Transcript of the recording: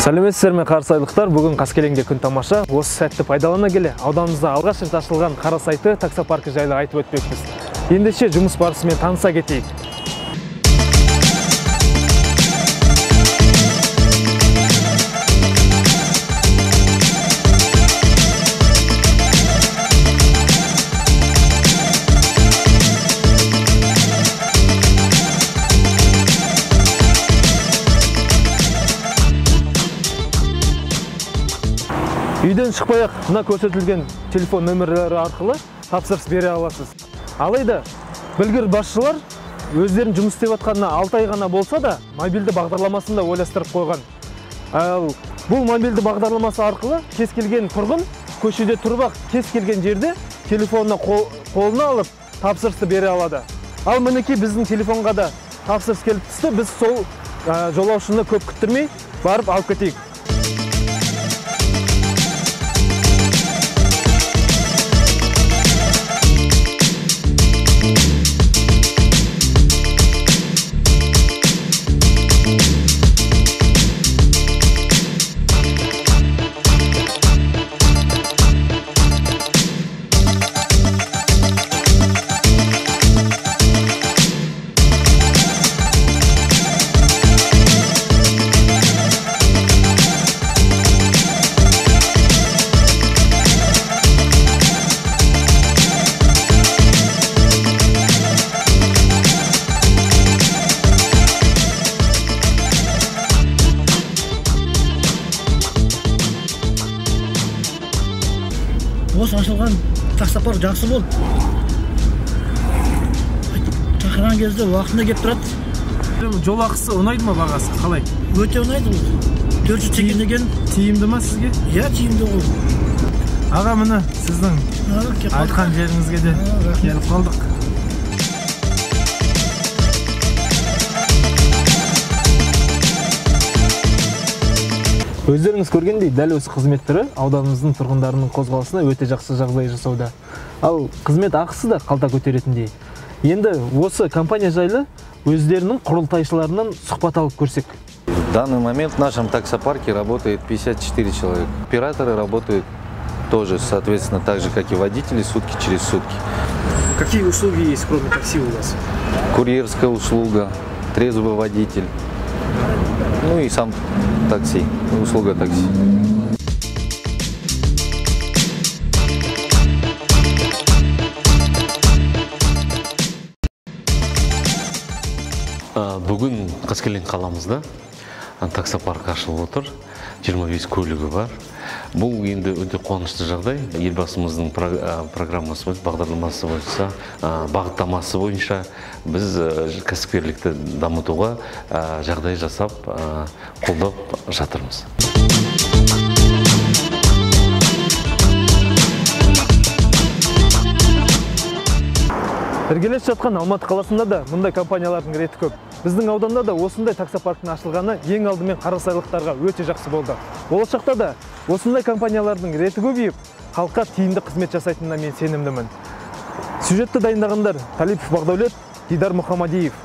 Сәлеметсіздер ме қарсайлықтар, бүгін Қаскелеңде күн тамаша. Осы сәтті пайдалана келе, ауданымызда алғаш рет ашылған Қарасайты таксопаркі жайлы айтып өтпекпіз. Ендеше жұмыс барысымен таныса кетейік. Үйден шықпай-ақ мына көрсетілген телефон нөмірлері арқылы тапсырыс бере аласыз. Алайда білгір басшылар өздерін жұмыс істеп жатқанына 6 ай ғана болса да, мобильді бағдарламасын да ойластырып қойған. Бұл мобильді бағдарламасы арқылы кез келген тұрғын көшеде тұрып-ақ кез келген жерде телефонына қолына алып тапсырысты бере алады. Ал мінекей біздің телефонға да тапсырыс келіп түсті, біз сол жолаушыны көп күттірмей барып алып кетейік. Осы ашылған таксопарк жақсы болды. Шақырған кезде уақытында келіп тұрады. Жол ақысы ұнайды ма, бағасы қалай? Өте ұнайды бұл. 400 теңге деген. Тиімді ма сізге? Иә, тиімді ол. Аға, міне сіздің айтқан жеріңізге де келіп қалдық. Өздеріңіз көргендей, дәл осы қызмет түрі ауданымыздың тұрғындарының қозғалысына өте жақсы жағдай жасауда. Ал қызмет ақысы да қалта көтеретіндей. Енді осы компания жайлы өздерінің құрылтайшыларынан сұхбат алып көрсек. В данный момент в нашем таксопарке работает 54 человека. Операторы работают тоже, соответственно, так же, как и водители, сутки через сутки. Какие услуги есть, кроме такси у вас? Курьерская услуга, трезвый водитель, ну и сам такси, услуга такси. Бүгін Қаскелең қаламызда таксопарк ашылып отыр, 25 көлігі бар. Бұл енді өте қуанышты жағдай. Елбасымыздың программасы бойынша, бағдарламасы бойынша, бағыттамасы бойынша біз кәсіпкерлікті дамытуға жағдай жасап, қолдап жатырмыз. Іргелес жатқан Алматы қаласында да мұндай компаниялардың реті көп. Біздің ауданда да осындай таксопарктың ашылғаны ең алдымен қарасайлықтарға өте жақсы болды. Болашақта да осындай компаниялардың реті көбейіп, халыққа тиімді қызмет жасайтынына мен сенімдімін. Сюжетті дайындағандар Талипов Бақдәулет, Дидар Мұхамадиев.